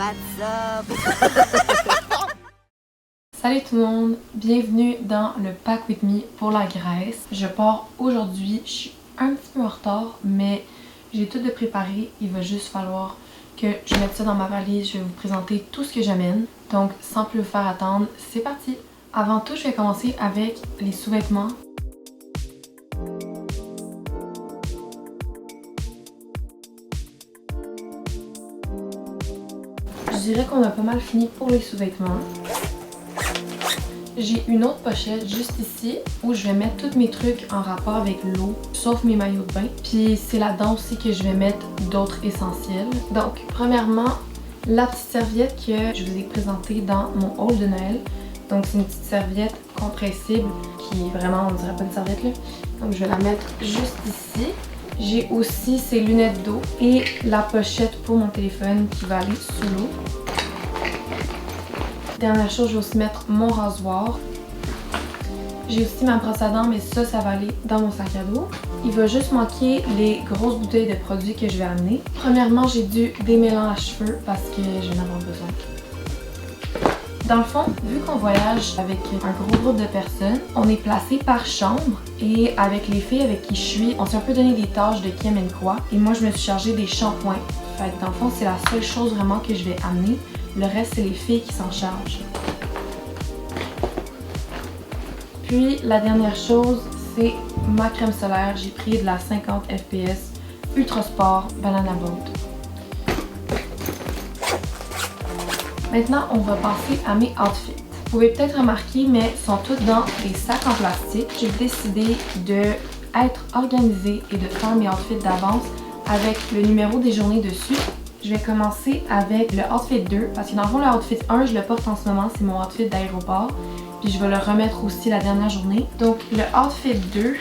What's up? Salut tout le monde, bienvenue dans le Pack With Me pour la Grèce. Je pars aujourd'hui, je suis un petit peu en retard, mais j'ai tout de préparé. Il va juste falloir que je mette ça dans ma valise. Je vais vous présenter tout ce que j'amène. Donc sans plus vous faire attendre, c'est parti! Avant tout, je vais commencer avec les sous-vêtements. Je dirais qu'on a pas mal fini pour les sous-vêtements. J'ai une autre pochette juste ici où je vais mettre tous mes trucs en rapport avec l'eau, sauf mes maillots de bain. Puis c'est là-dedans aussi que je vais mettre d'autres essentiels. Donc premièrement, la petite serviette que je vous ai présentée dans mon haul de Noël. Donc c'est une petite serviette compressible qui est vraiment, on dirait pas une serviette là. Donc je vais la mettre juste ici. J'ai aussi ces lunettes d'eau et la pochette pour mon téléphone qui va aller sous l'eau. Dernière chose, je vais aussi mettre mon rasoir. J'ai aussi ma brosse à dents, mais ça va aller dans mon sac à dos. Il va juste manquer les grosses bouteilles de produits que je vais amener. Premièrement, j'ai du démêlant à cheveux parce que je vais en avoir besoin. Dans le fond, vu qu'on voyage avec un gros groupe de personnes, on est placé par chambre et avec les filles avec qui je suis, on s'est un peu donné des tâches de qui amène quoi. Et moi, je me suis chargée des shampoings. Fait que dans le fond, c'est la seule chose vraiment que je vais amener. Le reste, c'est les filles qui s'en chargent. Puis, la dernière chose, c'est ma crème solaire. J'ai pris de la 50 FPS Ultra Sport Banana Boat. Maintenant, on va passer à mes outfits. Vous pouvez peut-être remarquer, mais ils sont tous dans des sacs en plastique. J'ai décidé d'être organisée et de faire mes outfits d'avance avec le numéro des journées dessus. Je vais commencer avec le outfit 2 parce que dans le fond, le outfit 1, je le porte en ce moment, c'est mon outfit d'aéroport. Puis je vais le remettre aussi la dernière journée. Donc le outfit 2,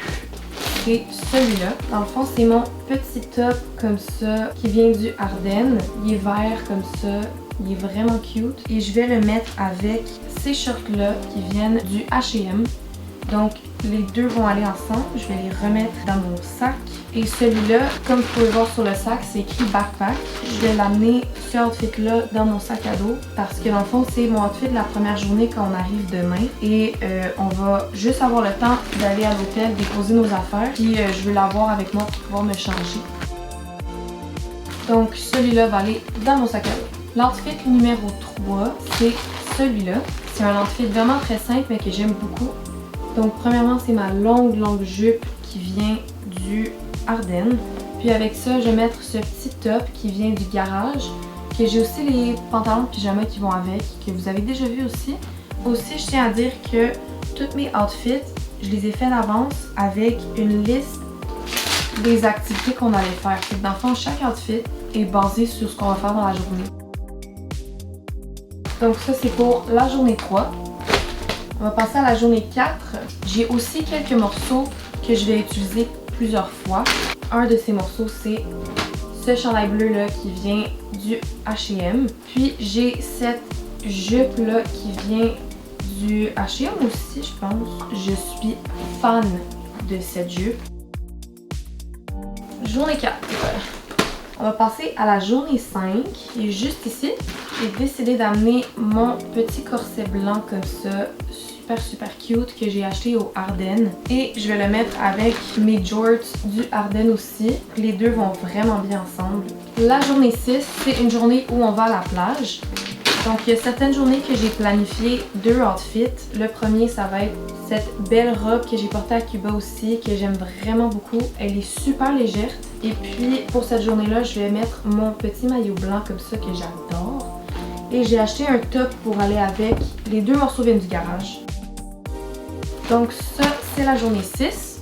c'est celui-là. Dans le fond, c'est mon petit top comme ça qui vient du Ardennes. Il est vert comme ça. Il est vraiment cute. Et je vais le mettre avec ces shorts-là qui viennent du H&M. Donc, les deux vont aller ensemble. Je vais les remettre dans mon sac. Et celui-là, comme vous pouvez voir sur le sac, c'est écrit backpack. Je vais l'amener, ce outfit-là, dans mon sac à dos. Parce que dans le fond, c'est mon outfit de la première journée quand on arrive demain. Et on va juste avoir le temps d'aller à l'hôtel, déposer nos affaires. Puis je veux l'avoir avec moi pour pouvoir me changer. Donc, celui-là va aller dans mon sac à dos. L'outfit numéro 3, c'est celui-là. C'est un outfit vraiment très simple mais que j'aime beaucoup. Donc premièrement, c'est ma longue jupe qui vient du Ardennes. Puis avec ça, je vais mettre ce petit top qui vient du garage. Que j'ai aussi les pantalons de pyjama qui vont avec, que vous avez déjà vu aussi. Aussi, je tiens à dire que tous mes outfits, je les ai faits d'avance avec une liste des activités qu'on allait faire. Dans le fond, chaque outfit est basé sur ce qu'on va faire dans la journée. Donc ça, c'est pour la journée 3. On va passer à la journée 4. J'ai aussi quelques morceaux que je vais utiliser plusieurs fois. Un de ces morceaux, c'est ce chandail bleu là qui vient du H&M. Puis j'ai cette jupe là qui vient du H&M aussi, je pense. Je suis fan de cette jupe. Journée 4. On va passer à la journée 5 qui est juste ici. J'ai décidé d'amener mon petit corset blanc comme ça, super cute, que j'ai acheté au Ardennes. Et je vais le mettre avec mes jorts du Ardennes aussi. Les deux vont vraiment bien ensemble. La journée 6, c'est une journée où on va à la plage. Donc il y a certaines journées que j'ai planifié deux outfits. Le premier, ça va être cette belle robe que j'ai portée à Cuba aussi, que j'aime vraiment beaucoup. Elle est super légère. Et puis pour cette journée-là, je vais mettre mon petit maillot blanc comme ça que j'adore. Et j'ai acheté un top pour aller avec. Les deux morceaux viennent du garage. Donc ça, c'est la journée 6.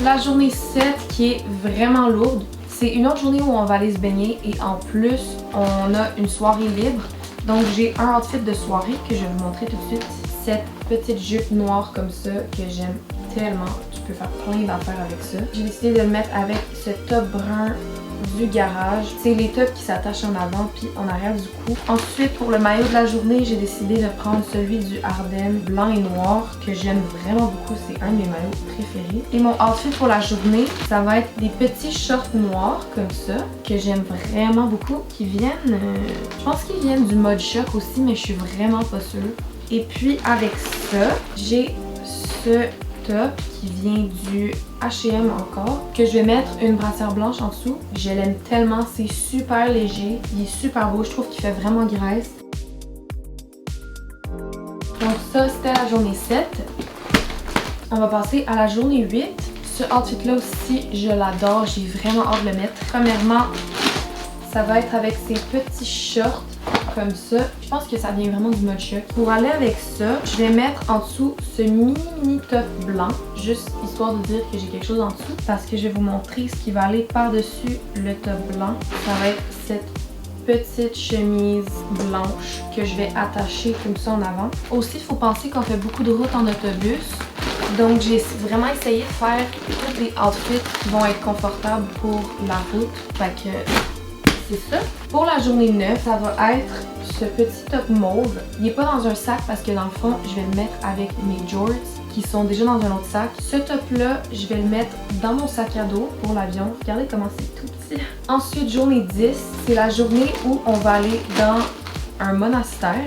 La journée 7 qui est vraiment lourde. C'est une autre journée où on va aller se baigner et en plus, on a une soirée libre. Donc j'ai un outfit de soirée que je vais vous montrer tout de suite. Cette petite jupe noire comme ça que j'aime tellement. Tu peux faire plein d'affaires avec ça. J'ai décidé de le mettre avec ce top brun du garage. C'est les tops qui s'attachent en avant puis en arrière du cou. Ensuite, pour le maillot de la journée, j'ai décidé de prendre celui du Ardennes blanc et noir que j'aime vraiment beaucoup. C'est un de mes maillots préférés. Et mon outfit pour la journée, ça va être des petits shorts noirs comme ça que j'aime vraiment beaucoup qui viennent, je pense qu'ils viennent du Mode Choc aussi, mais je suis vraiment pas sûre. Et puis avec ça, j'ai ce top qui vient du H&M encore, que je vais mettre une brassière blanche en dessous. Je l'aime tellement, c'est super léger, il est super beau, je trouve qu'il fait vraiment graisse. Donc ça, c'était la journée 7. On va passer à la journée 8. Ce outfit-là aussi, je l'adore, j'ai vraiment hâte de le mettre. Premièrement, ça va être avec ces petits shorts comme ça. Je pense que ça vient vraiment du Mode Choc. Pour aller avec ça, je vais mettre en dessous ce mini top blanc, juste histoire de dire que j'ai quelque chose en dessous, parce que je vais vous montrer ce qui va aller par-dessus le top blanc. Ça va être cette petite chemise blanche que je vais attacher comme ça en avant. Aussi, il faut penser qu'on fait beaucoup de route en autobus. Donc, j'ai vraiment essayé de faire tous les outfits qui vont être confortables pour la route. Fait que c'est ça. Pour la journée 9, ça va être ce petit top mauve. Il n'est pas dans un sac parce que dans le fond, je vais le mettre avec mes jorts qui sont déjà dans un autre sac. Ce top-là, je vais le mettre dans mon sac à dos pour l'avion. Regardez comment c'est tout petit. Ensuite, journée 10, c'est la journée où on va aller dans un monastère.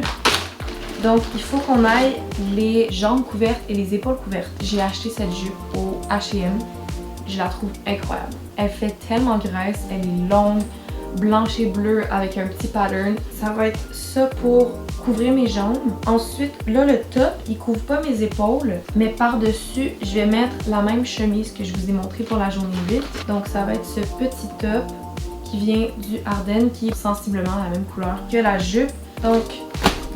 Donc, il faut qu'on aille les jambes couvertes et les épaules couvertes. J'ai acheté cette jupe au H&M. Je la trouve incroyable. Elle fait tellement graisse, elle est longue, blanche et bleue avec un petit pattern. Ça va être ça pour couvrir mes jambes. Ensuite, là, le top, il couvre pas mes épaules, mais par-dessus, je vais mettre la même chemise que je vous ai montré pour la journée 8. Donc, ça va être ce petit top qui vient du Ardennes, qui est sensiblement la même couleur que la jupe. Donc,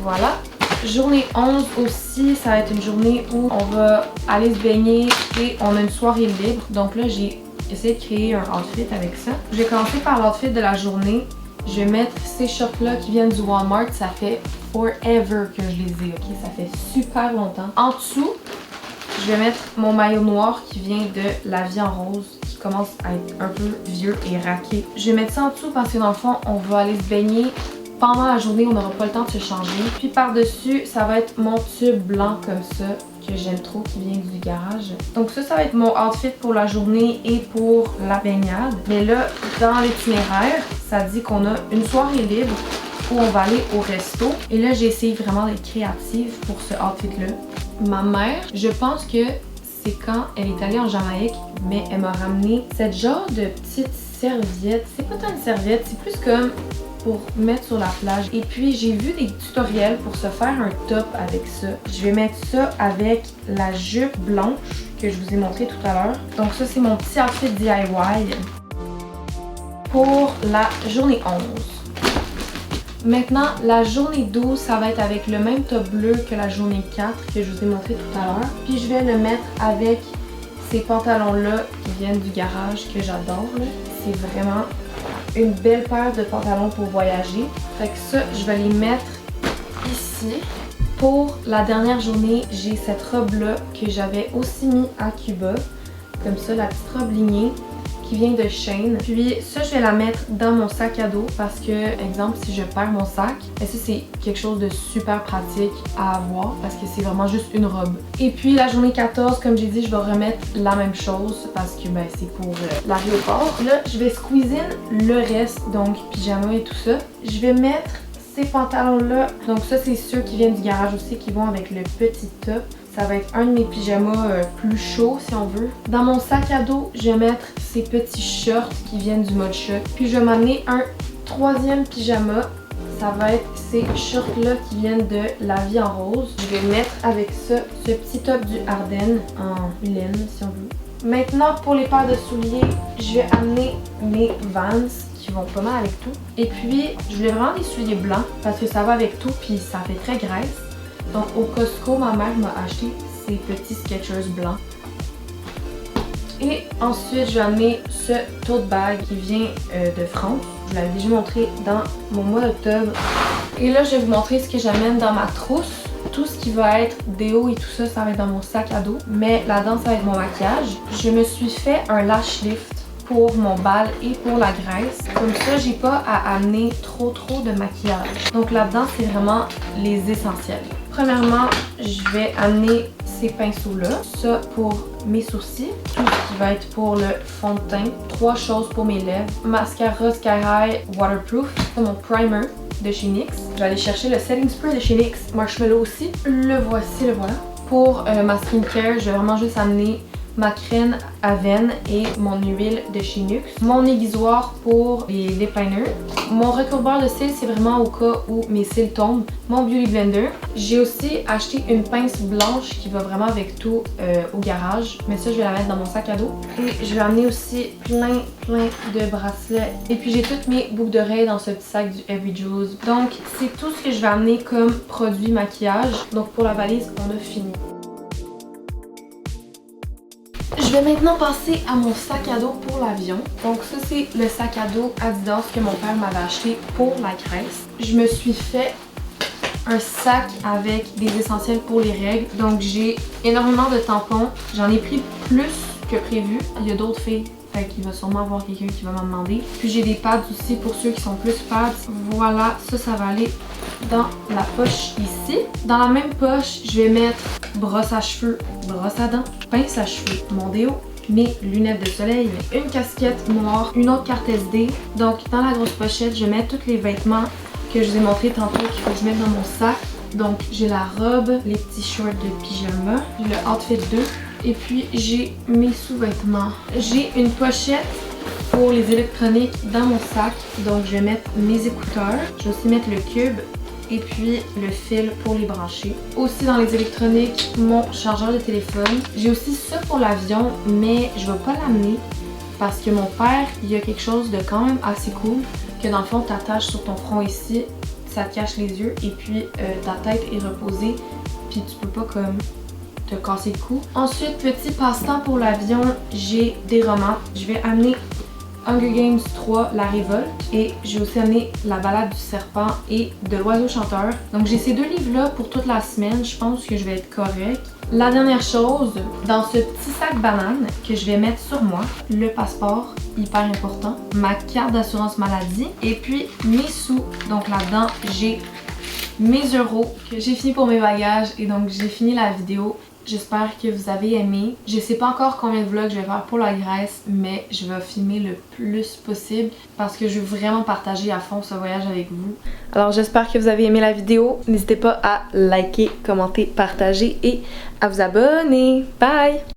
voilà. Journée 11 aussi, ça va être une journée où on va aller se baigner et on a une soirée libre. Donc là, j'ai essayé de créer un outfit avec ça. Je vais commencer par l'outfit de la journée. Je vais mettre ces shorts-là qui viennent du Walmart. Ça fait forever que je les ai, ok? Ça fait super longtemps. En dessous, je vais mettre mon maillot noir qui vient de La Vie en Rose, qui commence à être un peu vieux et raqué. Je vais mettre ça en dessous parce que dans le fond, on va aller se baigner. Pendant la journée, on n'aura pas le temps de se changer. Puis par-dessus, ça va être mon tube blanc comme ça, que j'aime trop, qui vient du garage. Donc ça va être mon outfit pour la journée et pour la baignade. Mais là, dans l'itinéraire, ça dit qu'on a une soirée libre où on va aller au resto. Et là, j'ai essayé vraiment d'être créative pour ce outfit-là. Ma mère, je pense que c'est quand elle est allée en Jamaïque, mais elle m'a ramené cette genre de petite serviette. C'est pas tant une serviette, c'est plus comme pour mettre sur la plage. Et puis j'ai vu des tutoriels pour se faire un top avec ça. Je vais mettre ça avec la jupe blanche que je vous ai montré tout à l'heure. Donc ça, c'est mon petit outfit DIY pour la journée 11. Maintenant, la journée 12, ça va être avec le même top bleu que la journée 4 que je vous ai montré tout à l'heure. Puis je vais le mettre avec ces pantalons-là qui viennent du garage que j'adore. C'est vraiment une belle paire de pantalons pour voyager. Fait que ça, je vais les mettre ici. Pour la dernière journée, j'ai cette robe-là que j'avais aussi mis à Cuba. Comme ça, la petite robe lignée qui vient de Shein. Puis ça, je vais la mettre dans mon sac à dos parce que, exemple, si je perds mon sac, et ça, c'est quelque chose de super pratique à avoir parce que c'est vraiment juste une robe. Et puis la journée 14, comme j'ai dit, je vais remettre la même chose parce que ben, c'est pour l'aéroport. Là, je vais squeezer le reste, donc pyjama et tout ça. Je vais mettre ces pantalons-là. Donc ça, c'est ceux qui viennent du garage aussi qui vont avec le petit top. Ça va être un de mes pyjamas plus chauds si on veut. Dans mon sac à dos, je vais mettre ces petits shorts qui viennent du Mode Choc. Puis je vais m'amener un troisième pyjama. Ça va être ces shorts-là qui viennent de La Vie en Rose. Je vais mettre avec ça, ce petit top du Ardennes en laine si on veut. Maintenant, pour les paires de souliers, je vais amener mes Vans qui vont pas mal avec tout. Et puis, je voulais vraiment des souliers blancs parce que ça va avec tout puis ça fait très graisse. Donc au Costco, ma mère m'a acheté ces petits Skechers blancs. Et ensuite, je vais amener ce tote bag qui vient de France. Je vous l'avais déjà montré dans mon mois d'octobre. Et là, je vais vous montrer ce que j'amène dans ma trousse. Tout ce qui va être déo et tout ça, ça va être dans mon sac à dos. Mais là-dedans, ça va être mon maquillage. Je me suis fait un lash lift pour mon bal et pour la graisse. Comme ça, j'ai pas à amener trop de maquillage. Donc là-dedans, c'est vraiment les essentiels. Premièrement, je vais amener ces pinceaux-là. Ça pour mes sourcils. Tout ce qui va être pour le fond de teint. 3 choses pour mes lèvres. Mascara Sky High Waterproof. C'est mon primer de chez NYX. Je vais aller chercher le setting spray de chez NYX. Marshmallow aussi. Le voici, le voilà. Pour ma skincare, je vais vraiment juste amener ma crème à veine et mon huile de chez NYX. Mon aiguisoir pour les lip liners. Mon recouvreur de cils, c'est vraiment au cas où mes cils tombent. Mon Beauty Blender. J'ai aussi acheté une pince blanche qui va vraiment avec tout au garage. Mais ça, je vais la mettre dans mon sac à dos. Et je vais amener aussi plein de bracelets. Et puis j'ai toutes mes boucles d'oreilles dans ce petit sac du Every Jewels. Donc c'est tout ce que je vais amener comme produit maquillage. Donc pour la valise, on a fini. Je vais maintenant passer à mon sac à dos pour l'avion. Donc ça, c'est le sac à dos Adidas que mon père m'avait acheté pour la Grèce. Je me suis fait un sac avec des essentiels pour les règles. Donc j'ai énormément de tampons. J'en ai pris plus que prévu. Il y a d'autres filles. Fait qu'il va sûrement avoir quelqu'un qui va m'en demander. Puis j'ai des pads aussi pour ceux qui sont plus pads. Voilà, ça va aller dans la poche ici. Dans la même poche, je vais mettre brosse à cheveux, brosse à dents, pince à cheveux, mon déo, mes lunettes de soleil, une casquette noire, une autre carte SD. Donc dans la grosse pochette, je mets tous les vêtements que je vous ai montré tantôt qu'il faut que je mette dans mon sac. Donc j'ai la robe, les petits shorts de pyjama, le outfit 2 et puis j'ai mes sous-vêtements. J'ai une pochette pour les électroniques dans mon sac. Donc je vais mettre mes écouteurs, je vais aussi mettre le cube et puis le fil pour les brancher. Aussi dans les électroniques, mon chargeur de téléphone. J'ai aussi ça pour l'avion, mais je vais pas l'amener parce que mon père, il y a quelque chose de quand même assez cool que dans le fond, t'attaches sur ton front ici, ça te cache les yeux et puis ta tête est reposée puis tu peux pas comme te casser le cou. Ensuite, petit passe-temps pour l'avion, j'ai des romans. Je vais amener Hunger Games 3, La Révolte, et j'ai aussi amené La Balade du Serpent et De l'Oiseau Chanteur. Donc j'ai ces 2 livres-là pour toute la semaine, je pense que je vais être correcte. La dernière chose, dans ce petit sac banane que je vais mettre sur moi, le passeport, hyper important, ma carte d'assurance maladie, et puis mes sous. Donc là-dedans, j'ai mes euros. J'ai fini pour mes bagages et donc j'ai fini la vidéo. J'espère que vous avez aimé. Je sais pas encore combien de vlogs je vais faire pour la Grèce, mais je vais filmer le plus possible parce que je veux vraiment partager à fond ce voyage avec vous. Alors j'espère que vous avez aimé la vidéo. N'hésitez pas à liker, commenter, partager et à vous abonner. Bye!